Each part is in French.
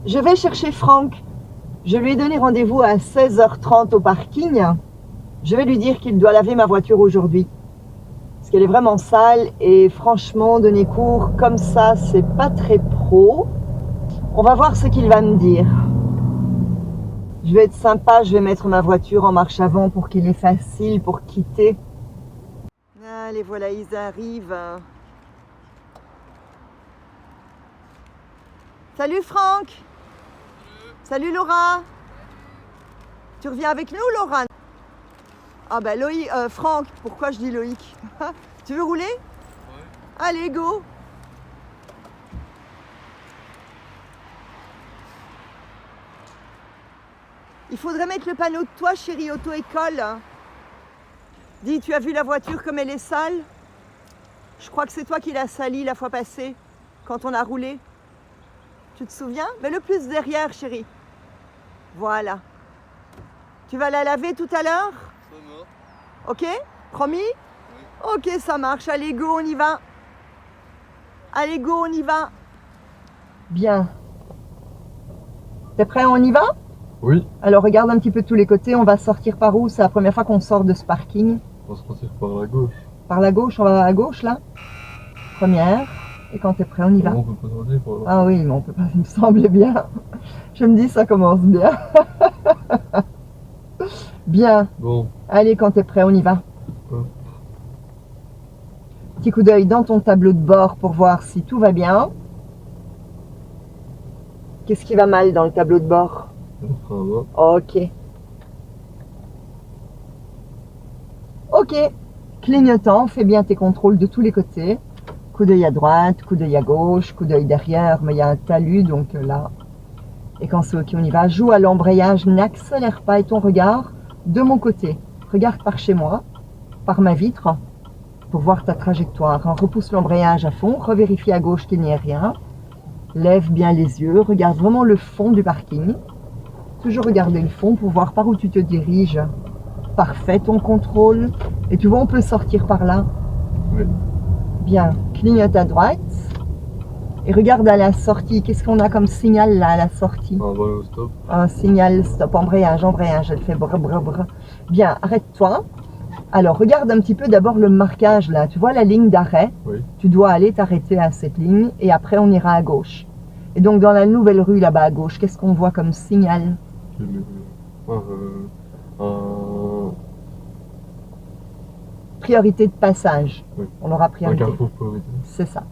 Je vais chercher Franck. Je lui ai donné rendez-vous à 16h30 au parking. Je vais lui dire qu'il doit laver ma voiture aujourd'hui. Parce qu'elle est vraiment sale et franchement, donner cours comme ça, c'est pas très pro. On va voir ce qu'il va me dire. Je vais être sympa, je vais mettre ma voiture en marche avant pour qu'il est facile pour quitter. Allez, voilà, ils arrivent. Salut Franck. Salut Laura. Tu reviens avec nous, Laura? Ah ben Loïc, Franck, pourquoi je dis Loïc? Tu veux rouler? Ouais. Allez, go. Il faudrait mettre le panneau de toi, chérie, auto-école. Dis, tu as vu la voiture comme elle est sale? Je crois que c'est toi qui l'as salie la fois passée, quand on a roulé. Tu te souviens? Mets-le plus derrière, chérie. Voilà. Tu vas la laver tout à l'heure? Ça va. Ok? Promis? Oui. Ok, ça marche. Allez, go, on y va. Allez, go, on y va. Bien. T'es prêt, on y va? Oui. Alors, regarde un petit peu de tous les côtés. On va sortir par où? C'est la première fois qu'on sort de ce parking. On va sortir par la gauche. Par la gauche? On va à gauche, là? Première. Et quand t'es prêt, on y va. On peut pas sortir par là. Ah oui, mais on peut pas, il me semble bien. Je me dis, ça commence bien. Bien. Bon. Allez, quand t'es prêt, on y va. Ouais. Petit coup d'œil dans ton tableau de bord pour voir si tout va bien. Qu'est-ce qui va mal dans le tableau de bord? Le frein va. Ok. Ok. Clignotant, fais bien tes contrôles de tous les côtés. Coup d'œil à droite, coup d'œil à gauche, coup d'œil derrière, mais il y a un talus, donc là. Et quand c'est ok, on y va. Joue à l'embrayage, n'accélère pas et ton regard de mon côté. Regarde par chez moi, par ma vitre, pour voir ta trajectoire. Repousse l'embrayage à fond, revérifie à gauche qu'il n'y ait rien. Lève bien les yeux, regarde vraiment le fond du parking. Toujours regarder le fond pour voir par où tu te diriges. Parfait, ton contrôle. Et tu vois, on peut sortir par là. Oui. Bien, clignote à droite. Et regarde à la sortie, qu'est-ce qu'on a comme signal là à la sortie? Un volant stop. Un signal stop, embrayage, elle fait brr brr brr. Bien, arrête-toi. Alors, regarde un petit peu d'abord le marquage là. Tu vois la ligne d'arrêt? Oui. Tu dois aller t'arrêter à cette ligne et après on ira à gauche. Et donc dans la nouvelle rue là-bas à gauche, qu'est-ce qu'on voit comme signal? Priorité de passage. Oui. On aura priorité. Un carrefour priorité. C'est ça.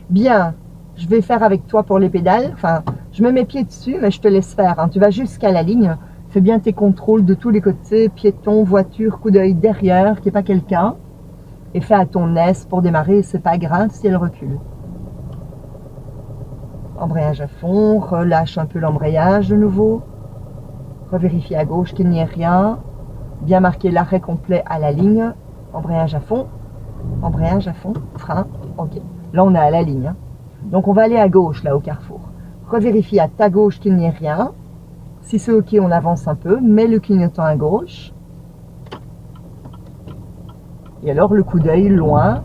Bien, je vais faire avec toi pour les pédales. Enfin, je mets mes pieds dessus, mais je te laisse faire. Hein. Tu vas jusqu'à la ligne. Fais bien tes contrôles de tous les côtés, piéton, voiture, coup d'œil derrière, qu'il n'y ait pas quelqu'un. Et fais à ton aise pour démarrer, c'est pas grave si elle recule. Embrayage à fond, relâche un peu l'embrayage de nouveau. Revérifie à gauche qu'il n'y ait rien. Bien marquer l'arrêt complet à la ligne. Embrayage à fond, frein, ok. Là on est à la ligne. Hein. Donc on va aller à gauche là au carrefour. Revérifie à ta gauche qu'il n'y ait rien. Si c'est ok, on avance un peu, mets le clignotant à gauche. Et alors le coup d'œil loin.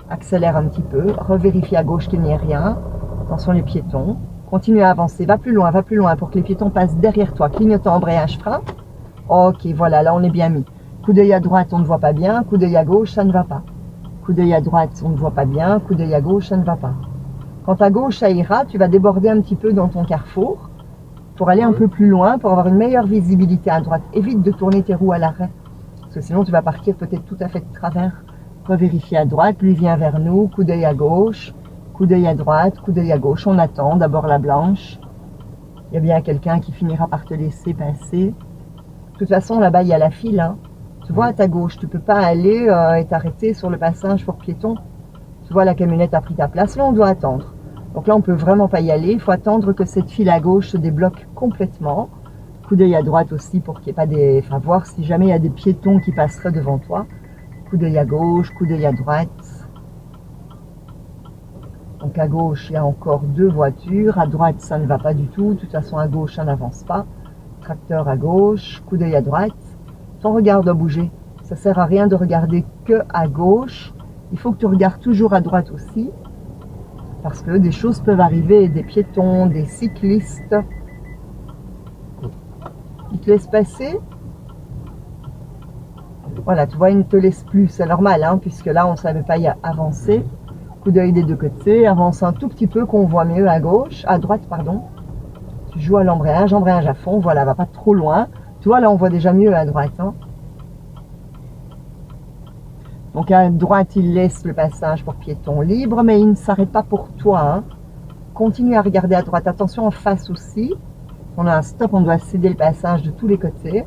Accélère un petit peu, revérifie à gauche qu'il n'y ait rien. Attention les piétons. Continue à avancer, va plus loin pour que les piétons passent derrière toi. Clignotant, embrayage, frein. Ok, voilà, là on est bien mis. Coup d'œil à droite, on ne voit pas bien. Coup d'œil à gauche, ça ne va pas. Coup d'œil à droite, on ne voit pas bien. Coup d'œil à gauche, ça ne va pas. Quand à gauche, ça ira, tu vas déborder un petit peu dans ton carrefour pour aller un peu plus loin, pour avoir une meilleure visibilité à droite. Évite de tourner tes roues à l'arrêt, parce que sinon tu vas partir peut-être tout à fait de travers. Revérifie à droite, lui vient vers nous. Coup d'œil à gauche, coup d'œil à droite, coup d'œil à gauche. On attend d'abord la blanche. Il y a bien quelqu'un qui finira par te laisser passer. De toute façon, là-bas, il y a la file. Hein. Tu vois, à ta gauche, tu ne peux pas aller et t'arrêter sur le passage pour piétons. Tu vois, la camionnette a pris ta place. Là, on doit attendre. Donc là, on ne peut vraiment pas y aller. Il faut attendre que cette file à gauche se débloque complètement. Coup d'œil à droite aussi pour qu'il n'y ait pas des... Enfin, voir si jamais il y a des piétons qui passeraient devant toi. Coup d'œil à gauche, coup d'œil à droite. Donc à gauche, il y a encore deux voitures. À droite, ça ne va pas du tout. De toute façon, à gauche, ça n'avance pas. Tracteur à gauche, coup d'œil à droite. Ton regard doit bouger. Ça ne sert à rien de regarder que à gauche. Il faut que tu regardes toujours à droite aussi. Parce que des choses peuvent arriver, des piétons, des cyclistes. Ils te laissent passer. Voilà, tu vois, ils ne te laissent plus. C'est normal, hein, puisque là, on ne savait pas y avancer. Coup d'œil des deux côtés. Avance un tout petit peu qu'on voit mieux à gauche, à droite, pardon. Tu joues à l'embrayage, embrayage à fond. Voilà, va pas trop loin. Tu vois, là, on voit déjà mieux à droite. Hein. Donc, à droite, il laisse le passage pour piéton libre, mais il ne s'arrête pas pour toi. Hein. Continue à regarder à droite. Attention, en face aussi. On a un stop, on doit céder le passage de tous les côtés.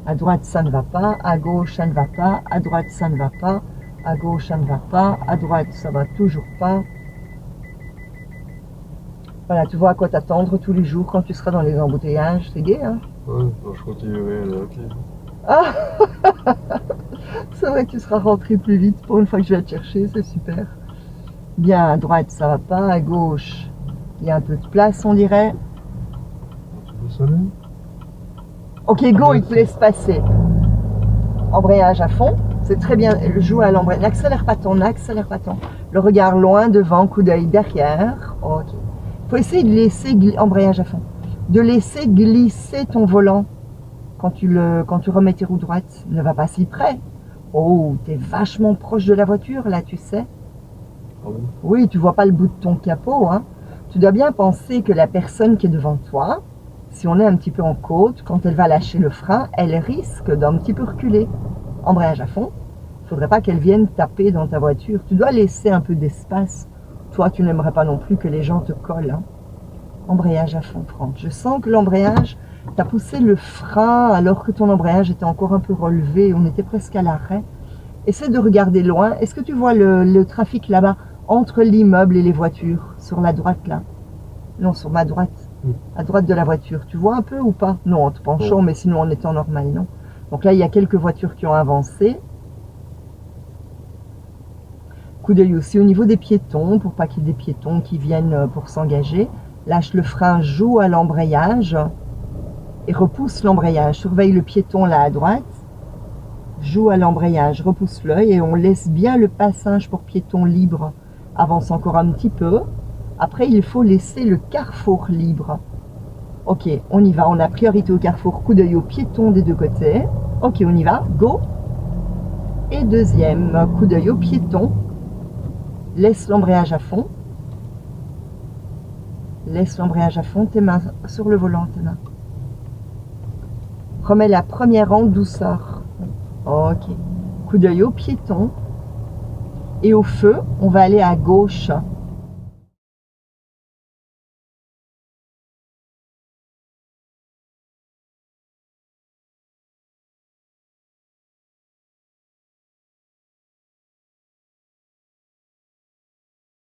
À droite, ça ne va pas. À gauche, ça ne va pas. À droite, ça ne va pas. À gauche, ça ne va pas. À droite, ça va toujours pas. Voilà, tu vois à quoi t'attendre tous les jours quand tu seras dans les embouteillages. C'est gai, hein? Ouais, je continuerai à aller, ok. Ah, c'est vrai que tu seras rentré plus vite pour une fois que je vais te chercher, c'est super. Bien, à droite, ça va pas. À gauche, il y a un peu de place, on dirait. Tu veux sonner? Ok, go, il te laisse passer. Embrayage à fond. C'est très bien. Joue à l'embrayage. N'accélère pas ton, n'accélère pas ton. Le regard loin, devant, coup d'œil derrière. Ok. Il faut essayer de laisser, embrayage à fond, de laisser glisser ton volant quand tu remets tes roues droites. Ne va pas si près. Oh, t'es vachement proche de la voiture, là, tu sais. Ah bon? Oui, tu vois pas le bout de ton capot, hein. Tu dois bien penser que la personne qui est devant toi, si on est un petit peu en côte, quand elle va lâcher le frein, elle risque d'un petit peu reculer. Embrayage à fond. Il ne faudrait pas qu'elle vienne taper dans ta voiture. Tu dois laisser un peu d'espace. Toi, tu n'aimerais pas non plus que les gens te collent. Hein. Embrayage à fond, Franck. Je sens que l'embrayage, tu as poussé le frein alors que ton embrayage était encore un peu relevé. On était presque à l'arrêt. Essaie de regarder loin. Est-ce que tu vois le trafic là-bas, entre l'immeuble et les voitures, sur la droite là? Non, sur ma droite. À droite de la voiture. Tu vois un peu ou pas? Non, en te penchant, mais sinon en étant normal, non. Donc là, il y a quelques voitures qui ont avancé. Coup d'œil aussi au niveau des piétons, pour pas qu'il y ait des piétons qui viennent pour s'engager. Lâche le frein, joue à l'embrayage et repousse l'embrayage. Surveille le piéton là à droite. Joue à l'embrayage, repousse l'œil et on laisse bien le passage pour piéton libre. Avance encore un petit peu. Après, il faut laisser le carrefour libre. Ok, on y va. On a priorité au carrefour. Coup d'œil aux piétons des deux côtés. Ok, on y va. Go. Et deuxième, coup d'œil aux piétons. Laisse l'embrayage à fond. Laisse l'embrayage à fond. Tes mains sur le volant, tes mains. Remets la première en douceur. Ok. Coup d'œil aux piétons. Et au feu, on va aller à gauche.